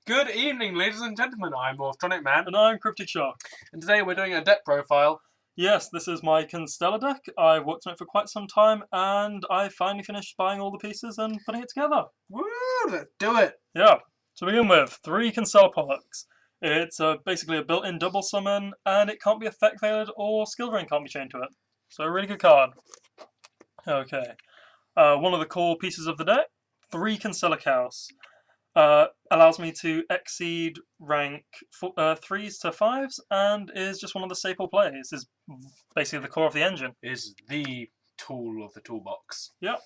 Good evening, ladies and gentlemen. I'm Morph Man, And I'm Cryptic Shock. and today we're doing a deck profile. Yes, this is my Constellar deck. I've worked on it for quite some time, and I finally finished buying all the pieces and putting it together. Woo! Let's do it. Yeah, to begin with, 3 Constellar Pollux. It's basically a built-in double summon, and it can't be effect veiled or skill drain can't be chained to it. So a really good card. Okay, one of the core pieces of the deck, 3 Constellar Chaos. Allows me to exceed rank 3s to 5s and is just one of the staple plays. Is basically the core of the engine. Is the tool of the toolbox. Yep.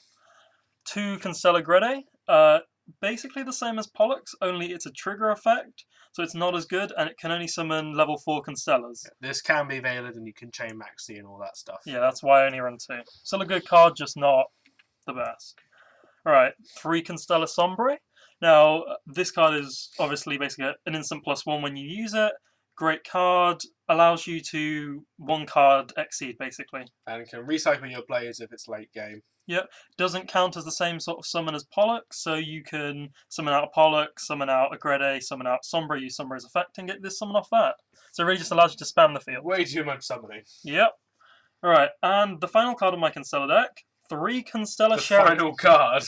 2 Constellar Grede. Basically the same as Pollux, only it's a trigger effect, so it's not as good, and it can only summon level 4 Constellars. Yeah, this can be veiled, and you can chain Maxi and all that stuff. Yeah, that's why I only run 2. Still a good card, just not the best. Alright, 3 Constellar Sombre. Now, this card is obviously basically an instant +1 when you use it. Great card, allows you to 1 card exceed, basically. And can recycle your plays if it's late game. Yep, doesn't count as the same sort of summon as Pollux, so you can summon out a Pollux, summon out a Grede, summon out Sombre, use Sombre's effect, and get this summon off that. So it really just allows you to spam the field. Way too much summoning. Yep. Alright, and the final card of my Constellar deck, 3 Constellar Sheridan. Final card.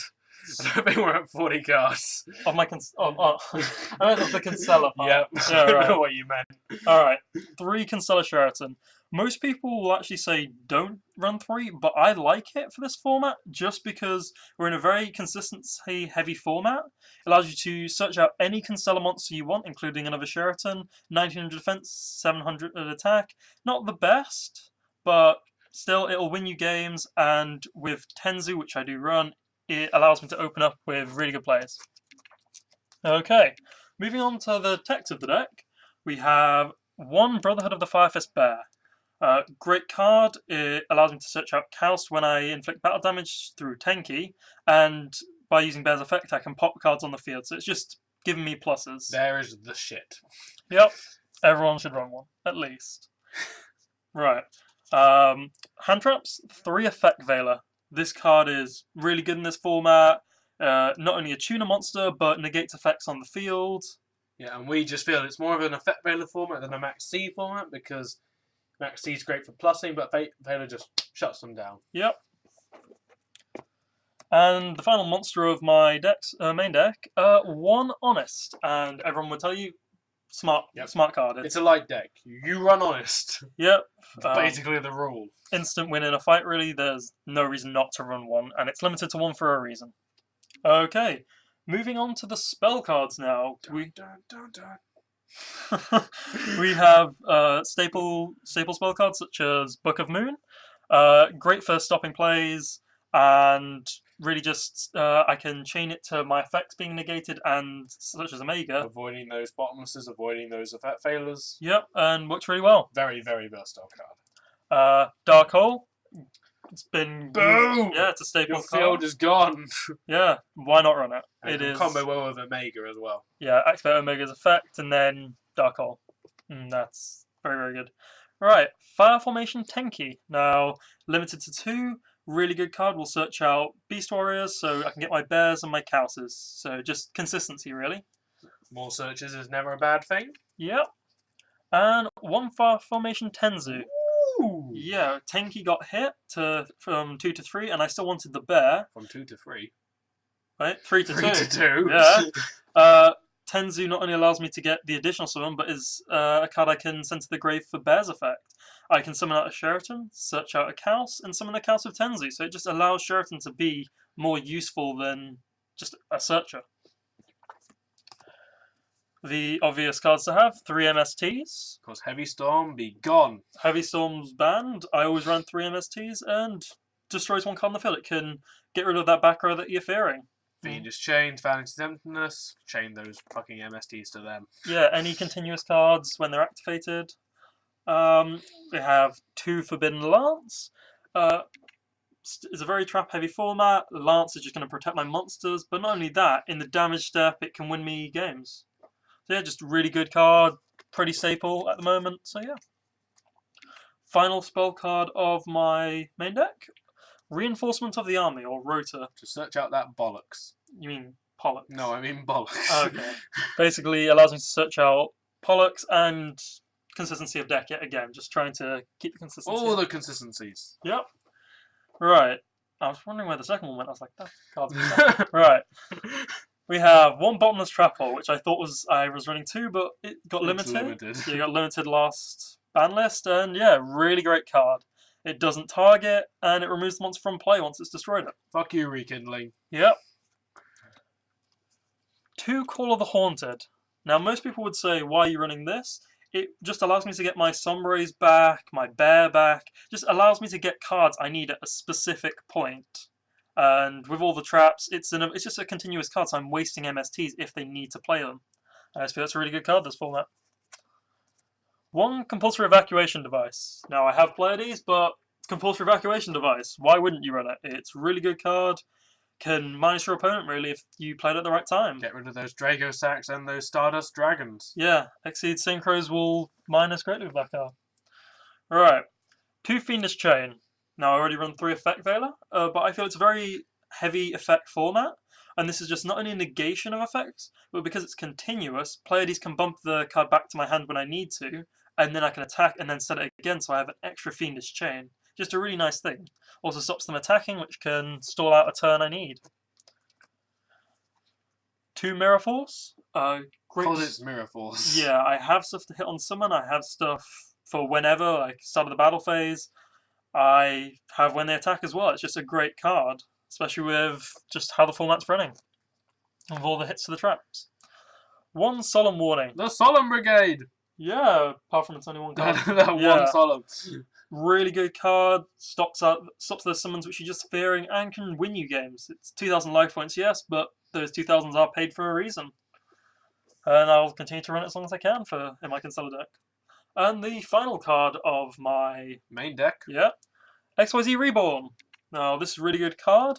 I don't think we're at 40 cards. Of my I meant of the Constellar part. Yep. Yeah, I right. know what you meant. Alright, 3 Constellar Sheraton. Most people will actually say don't run 3, but I like it for this format just because we're in a very consistency heavy format. It allows you to search out any Constellar monster you want, including another Sheraton, 1900 defense, 700 attack. Not the best, but still it'll win you games, and with Tenzu, which I do run, it allows me to open up with really good players. Okay, moving on to the text of the deck, we have 1 Brotherhood of the Firefist Bear. Great card, it allows me to search out Coust when I inflict battle damage through Tenki, and by using Bear's effect I can pop cards on the field, so it's just giving me pluses. There is the shit. Yep, everyone should run 1, at least. Right, hand traps, 3 Effect Veiler. This card is really good in this format. Not only a tuner monster, but negates effects on the field. Yeah, and we just feel it's more of an effect veiler format than a Max C format, because Max C is great for plussing, but Veiler just shuts them down. Yep. And the final monster of my main deck, 1 Honest, and everyone will tell you, smart card. It's a light deck. You run Honest. Yep. Basically the rule. Instant win in a fight, really. There's no reason not to run 1, and it's limited to 1 for a reason. Okay, moving on to the spell cards now. We have staple spell cards such as Book of Moon. Great for stopping plays, and really just I can chain it to my effects being negated, and such as Omega. Avoiding those bottomlesses, avoiding those effect failures. Yep, and works really well. Very, very versatile card. Dark Hole. It's been boom. Yeah, it's a staple Your card. field is gone. Yeah, why not run it? And It is combo well with Omega as well. Yeah, activate Omega's effect and then Dark Hole. That's very, very good. Right, Fire Formation Tenki. Now, limited to 2. Really good card. We'll search out Beast Warriors so I can get my bears and my Cowses. So just consistency, really. More searches is never a bad thing. Yep. And 1 Fire Formation Tenzu. Ooh. Yeah, Tenki got hit from 2 to 3, and I still wanted the bear. From 2 to 3. Right, 3 to 2. 3 to 2. Yeah. Tenzu not only allows me to get the additional summon, but is a card I can send to the grave for Bear's effect. I can summon out a Sheraton, search out a Kaus, and summon a Kaus with Tenzu, so it just allows Sheraton to be more useful than just a searcher. The obvious cards to have, 3 MSTs. Of course, Heavy Storm, be gone. Heavy Storm's banned. I always run 3 MSTs, and destroys 1 card on the field. It can get rid of that back row that you're fearing. Fiendish Chains, Vanity's Emptiness, chain those fucking MSTs to them. Yeah, any continuous cards when they're activated. We have 2 Forbidden Lance. It's a very trap-heavy format. Lance is just going to protect my monsters, but not only that, in the damage step, it can win me games. So yeah, just really good card, pretty staple at the moment, so yeah. Final spell card of my main deck, Reinforcement of the Army, or Rota. To search out that bollocks. You mean Pollux? No, I mean bollocks. Okay. Basically, allows me to search out Pollux and consistency of deck yet again. Just trying to keep the consistency. All the consistencies. Yep. Right. I was wondering where the second one went. I was like, that card's been right. We have one Bottomless Trap Hole, which I thought I was running two, but it got limited. Yeah, it got limited last ban list, and yeah, really great card. It doesn't target, and it removes the monster from play once it's destroyed it. Fuck you, Rekindling. Yep. 2 Call of the Haunted. Now, most people would say, why are you running this? It just allows me to get my Sombres back, my Bear back. Just allows me to get cards I need at a specific point. And with all the traps, it's just a continuous card, so I'm wasting MSTs if they need to play them. I just feel it's a really good card, this format. 1 Compulsory Evacuation Device. Now, I have Pleiades, but Compulsory Evacuation Device, why wouldn't you run it? It's a really good card. Can minus your opponent, really, if you played it at the right time. Get rid of those Drago Sacks and those Stardust Dragons. Yeah, Exceed Synchros will minus greatly with that card. Right. 2 Fiendish Chain. Now, I already run 3 Effect Veiler, but I feel it's a very heavy effect format, and this is just not only a negation of effects, but because it's continuous, Pleiades can bump the card back to my hand when I need to, and then I can attack and then set it again, so I have an extra Fiendish Chain. Just a really nice thing. Also stops them attacking, which can stall out a turn I need. 2 Mirror Force. Great. Because it's Mirror Force. Yeah, I have stuff to hit on summon. I have stuff for whenever, like start of the battle phase. I have when they attack as well. It's just a great card, especially with just how the format's running. With all the hits to the traps. 1 Solemn Warning. The Solemn Brigade! Yeah, apart from it's only one card. That Yeah. one Solemn. Really good card, stops those summons which you're just fearing, and can win you games. It's 2,000 life points, yes, but those 2,000s are paid for a reason. And I'll continue to run it as long as I can in my Constellar deck. And the final card of my main deck. Yeah, XYZ Reborn. Now, this is a really good card.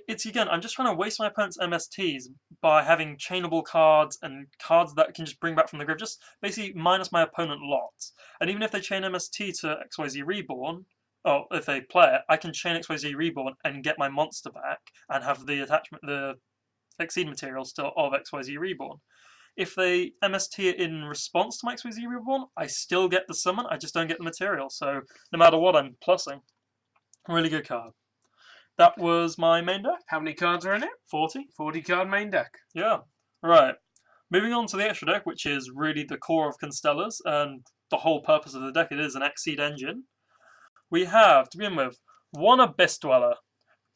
It's, again, I'm just trying to waste my opponent's MSTs by having chainable cards and cards that can just bring back from the grave. Just basically minus my opponent lots. And even if they chain MST to XYZ Reborn, or if they play it, I can chain XYZ Reborn and get my monster back and have the attachment, the Exceed material still of XYZ Reborn. If they MST it in response to my XYZ Reborn, I still get the summon, I just don't get the material. So no matter what, I'm plussing. Really good card. That was my main deck. How many cards are in it? 40. 40 card main deck. Yeah. Right. Moving on to the extra deck, which is really the core of Constellars, and the whole purpose of the deck, it is an Exceed engine. We have, to begin with, 1 Abyss Dweller.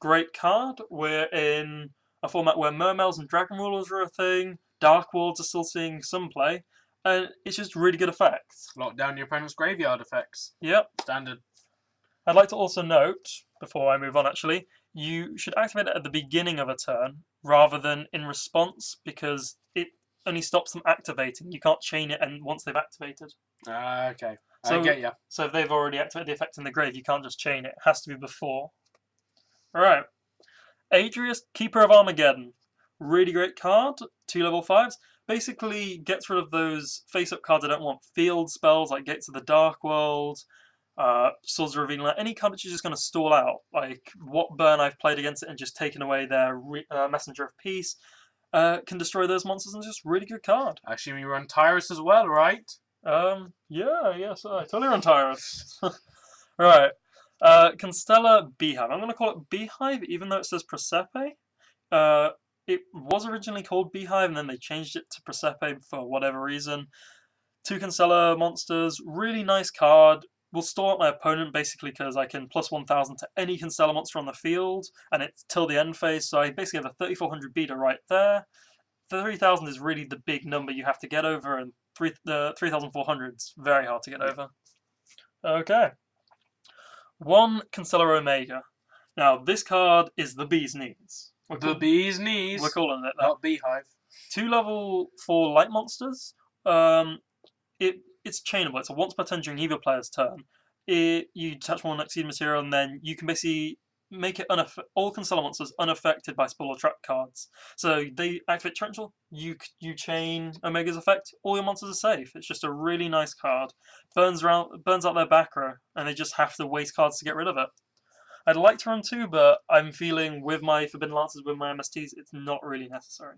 Great card. We're in a format where Mermails and Dragon Rulers are a thing, Dark Worlds are still seeing some play, and it's just really good effects. Lock down your opponent's graveyard effects. Yep. Standard. I'd like to also note, before I move on actually, you should activate it at the beginning of a turn rather than in response, because it only stops them activating. You can't chain it and once they've activated. Okay. So, I get ya. So if they've already activated the effect in the grave, you can't just chain it. It has to be before. Alright. Adrius, Keeper of Armageddon. Really great card. 2 level 5s. Basically gets rid of those face-up cards I don't want. Field spells like Gates of the Dark World, Swords of Revealing Light, any card which is just going to stall out, like what burn I've played against it and just taken away their Messenger of Peace, can destroy those monsters, and it's just a really good card. I assume you run Tyrus as well, right? Yes, I totally run Tyrus. Right. Constellar Beehive. I'm going to call it Beehive, even though it says Prosepe. It was originally called Beehive, and then they changed it to Prosepe for whatever reason. 2 Constellar monsters, really nice card. Will stall out my opponent basically because I can plus 1,000 to any Constellar monster on the field, and it's till the end phase, so I basically have a 3,400 beta right there. 3,000 is really the big number you have to get over, and the 3,400 is very hard to get over. Okay. 1 Constellar Omega. Now, this card is the bee's knees. The bee's knees. We're calling it that. Not Beehive. 2 level 4 light monsters. It's chainable. It's a once per turn during either player's turn. You touch one Exceed material, and then you can basically make it all Constellar monsters unaffected by spell or trap cards. So they activate Torrential, you chain Omega's effect, all your monsters are safe. It's just a really nice card. Burns out their back row, and they just have to waste cards to get rid of it. I'd like to run 2, but I'm feeling with my Forbidden Lances, with my MSTs, it's not really necessary.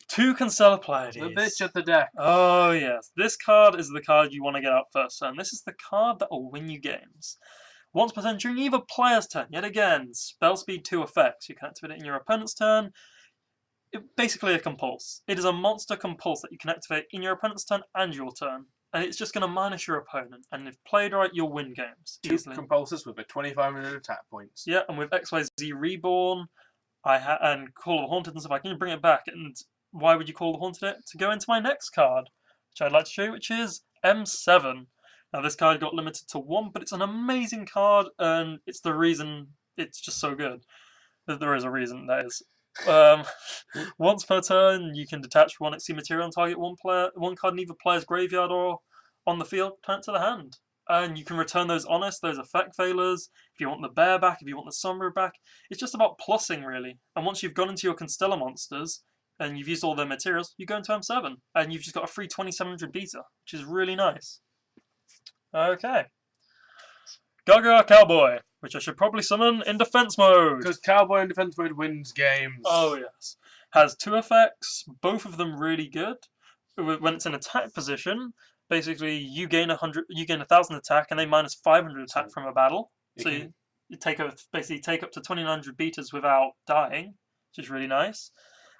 2 Constellar Pleiades. The bitch at the deck. Oh yes, this card is the card you want to get out first turn. This is the card that will win you games. Once per turn during either player's turn, yet again, spell speed 2 effects. You can activate it in your opponent's turn. Basically a compulse. It is a monster compulse that you can activate in your opponent's turn and your turn. And it's just going to minus your opponent. And if played right, you'll win games. 2 easily. compulses with a 2,500 attack points. Yeah, and with XYZ Reborn, and Call of the Haunted and stuff, I can bring it back. And why would you Call the Haunted it? To go into my next card, which I'd like to show you, which is M7. Now this card got limited to 1, but it's an amazing card, and it's the reason it's just so good. There is a reason, that is. Once per turn, you can detach 1 XC material and target one card in either player's graveyard or on the field, turn it to the hand. And you can return those honest, those effect failures, if you want the bear back, if you want the sombra back. It's just about plussing, really. And once you've gone into your Constellar monsters, and you've used all their materials, you go into M7, and you've just got a free 2700 beta, which is really nice. Okay. Gaga Cowboy, which I should probably summon in defense mode. Because Cowboy in defense mode wins games. Oh yes. Has 2 effects, both of them really good. When it's in attack position, basically you gain 1,000 attack, and they minus 500 attack from a battle. So you basically take up to 2,900 beaters without dying, which is really nice.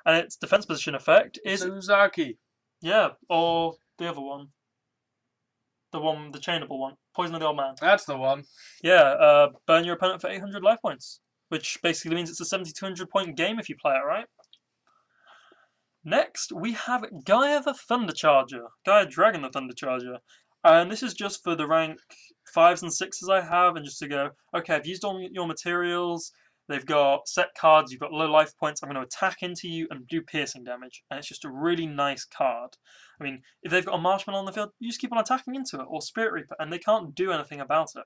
And its defense position effect is Suzaki. Yeah, or the other one. The chainable one. Poison of the Old Man. That's the one. Yeah, burn your opponent for 800 life points. Which basically means it's a 7,200 point game if you play it right. Next, we have Gaia the Thundercharger. Gaia Dragon the Thundercharger. And this is just for the rank 5s and 6s I have, and just to go, okay, I've used all your materials, they've got set cards, you've got low life points, I'm going to attack into you and do piercing damage. And it's just a really nice card. I mean, if they've got a Marshmallow on the field, you just keep on attacking into it, or Spirit Reaper, and they can't do anything about it.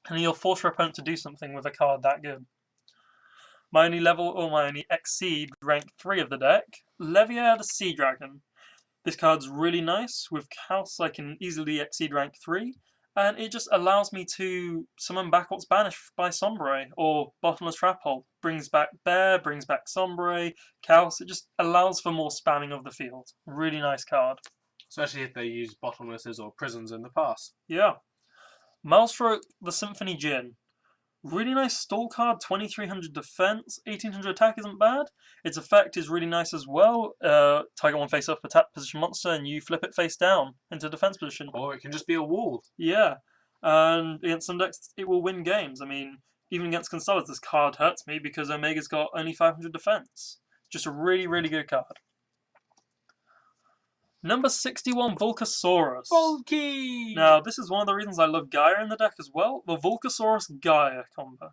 And you'll force your opponent to do something with a card that good. My only exceed rank 3 of the deck, Leviair the Sea Dragon. This card's really nice. With Chaos, I can easily exceed rank 3, and it just allows me to summon back what's banished by Sombre, or Bottomless Trap Hole. Brings back Bear, brings back Sombre, Chaos. It just allows for more spamming of the field. Really nice card. Especially if they use Bottomlesses or Prisons in the past. Yeah. Maelstrom the Symphony Djinn. Really nice stall card, 2,300 defense, 1,800 attack isn't bad. Its effect is really nice as well. Target 1 face up attack position monster, and you flip it face down into defense position. Or it can just be a wall. Yeah, and against some decks it will win games. I mean, even against Constellars, this card hurts me because Omega's got only 500 defense. Just a really, really good card. Number 61, Volcasaurus. Volky! Now, this is one of the reasons I love Gaia in the deck as well, the Volcasaurus-Gaia combo.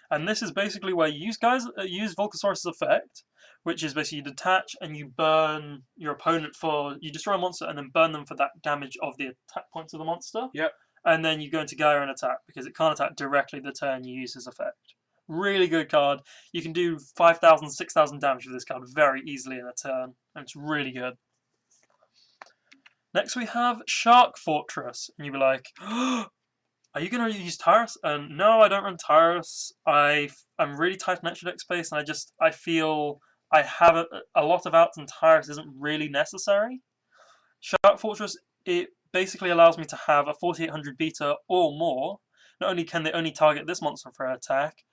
And this is basically where you use Volcasaurus' effect, which is basically you detach and you burn your opponent you destroy a monster and then burn them for that damage of the attack points of the monster. Yep. And then you go into Gaia and attack, because it can't attack directly the turn you use his effect. Really good card. You can do 5,000, 6,000 damage with this card very easily in a turn, and it's really good. Next we have Shark Fortress, and you'd be like, oh, are you going to use Tyrus? And no, I don't run Tyrus. I'm really tight on extra deck space, and I feel I have a lot of outs, and Tyrus isn't really necessary. Shark Fortress, it basically allows me to have a 4,800 beta or more. Not only can they only target this monster for attack,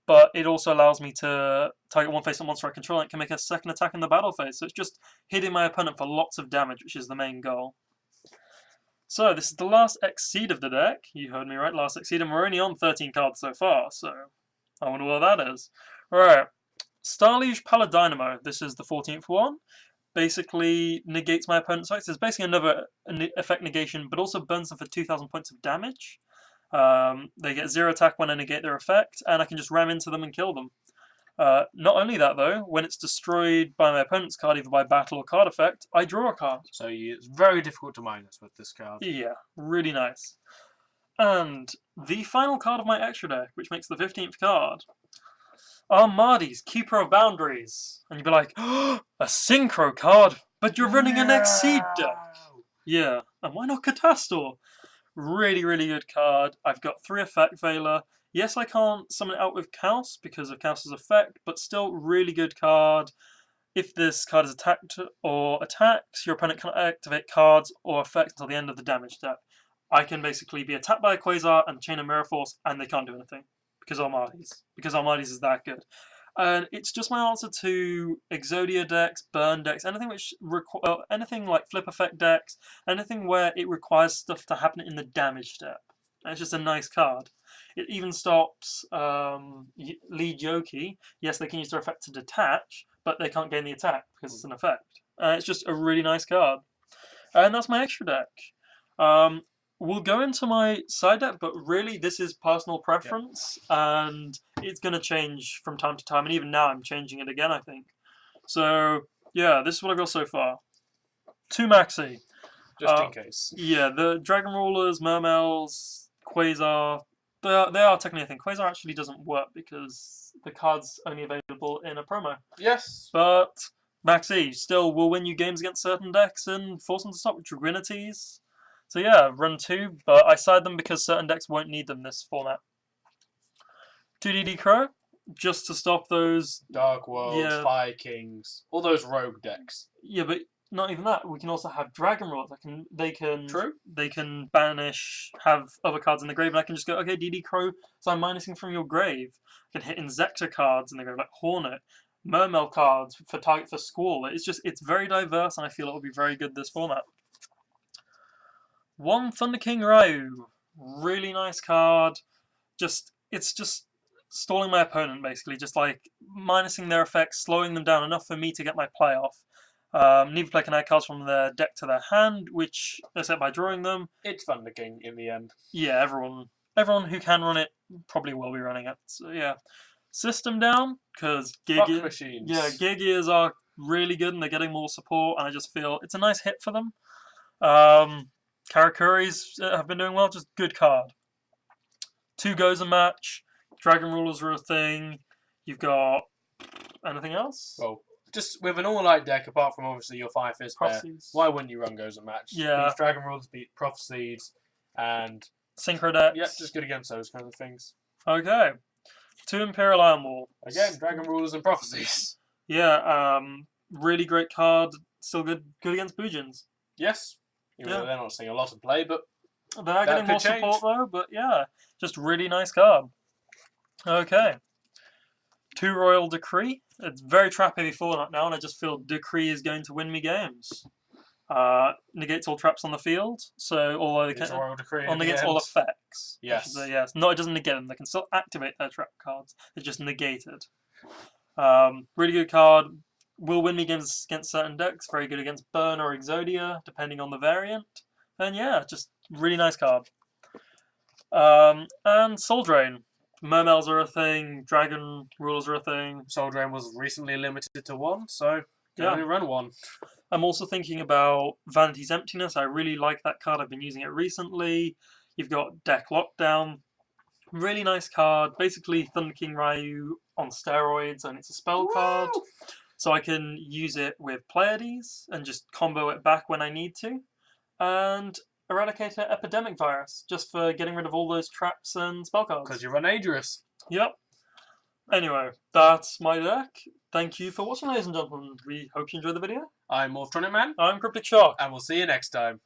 but it also allows me to target 1 face-up monster I control, and it can make a second attack in the battle phase. So it's just hitting my opponent for lots of damage, which is the main goal. So this is the last Exceed of the deck. You heard me right, last Exceed, and we're only on 13 cards so far, so I wonder what that is. Alright, Starliege Paladynamo. This is the 14th one. Basically negates my opponent's effects. There's basically another effect negation, but also burns them for 2,000 points of damage. They get 0 attack when I negate their effect, and I can just ram into them and kill them. Not only that though, when it's destroyed by my opponent's card, either by battle or card effect, I draw a card. So it's very difficult to minus with this card. Yeah, really nice. And the final card of my extra deck, which makes the 15th card, Armades, Keeper of Boundaries. And you'd be like, oh, a Synchro card, but you're running an Exceed deck. Yeah, and why not Catastor? Really, really good card. I've got 3 Effect Veiler. Yes, I can't summon it out with Chaos because of Chaos's effect, but still really good card. If this card is attacked or attacks, your opponent can activate cards or effects until the end of the damage step. I can basically be attacked by a Quasar and chain a Mirror Force, and they can't do anything because Armades. Because Armades is that good. And it's just my answer to Exodia decks, burn decks, anything which anything like flip effect decks, anything where it requires stuff to happen in the damage step. And it's just a nice card. It even stops lead Yoki. Yes, they can use their effect to detach, but they can't gain the attack because it's an effect. It's just a really nice card. And that's my extra deck. We'll go into my side deck, but really this is personal preference, and it's going to change from time to time, and even now I'm changing it again, I think. So, yeah, this is what I've got so far. 2 Maxi. Just in case. Yeah, the Dragon Rulers, Mermails, Quasar, they are technically a thing. Quasar actually doesn't work because the card's only available in a promo. Yes. But Maxi still will win you games against certain decks and force them to stop with Dragonities. So yeah, run 2, but I side them because certain decks won't need them this format. 2DD Crow, just to stop those Dark Worlds, Vikings, all those rogue decks. Yeah, but not even that. We can also have Dragon Rulers. They can True. They can banish, have other cards in the grave, and I can just go, okay, DD Crow, so I'm minusing from your grave. I can hit Inzektor cards in the grave, like Hornet, Mermail cards for target for Squall. It's very diverse, and I feel it will be very good this format. 1 Thunder King Ryu, really nice card. It's just stalling my opponent basically, just like minusing their effects, slowing them down enough for me to get my play off. Neither player can add cards from their deck to their hand, which is set by drawing them. It's Thunder King in the end. Yeah, everyone who can run it probably will be running it. So yeah, system down because machines. Yeah, Gears are really good and they're getting more support, and I just feel it's a nice hit for them. Karakuris have been doing well, just good card. 2 goes a match. Dragon Rulers are a thing. You've got anything else? Well, just with an all-light deck, apart from obviously your 5 Fist Bear, why wouldn't you run goes a match? Yeah. Beats Dragon Rulers, beat Prophecies, and Synchro decks. Yeah, just good against those kind of things. Okay. 2 Imperial Iron Wall. Again, Dragon Rulers and Prophecies. Yeah, really great card. Still good against Boojins. Yes. Even though they're not seeing a lot of play, but they're getting more support though, but yeah, just really nice card. Okay. 2 Royal Decree. It's very trap heavy format now, and I just feel Decree is going to win me games. Negates all traps on the field, so although they can negates all effects. Yes. Yes. No, it doesn't negate them. They can still activate their trap cards. They're just negated. Really good card. Will win me games against certain decks. Very good against Burn or Exodia, depending on the variant. And yeah, just really nice card. And Soul Drain. Mermails are a thing. Dragon Rulers are a thing. Soul Drain was recently limited to 1, so can only run 1. I'm also thinking about Vanity's Emptiness. I really like that card. I've been using it recently. You've got Deck Lockdown. Really nice card. Basically Thunder King Ryu on steroids, and it's a spell card. So I can use it with Pleiades and just combo it back when I need to. And Eradicator Epidemic Virus, just for getting rid of all those traps and spell cards. Because you run Aegis. Yep. Anyway, that's my deck. Thank you for watching, ladies and gentlemen. We hope you enjoyed the video. I'm Morph Man. I'm Cryptic Shock. And we'll see you next time.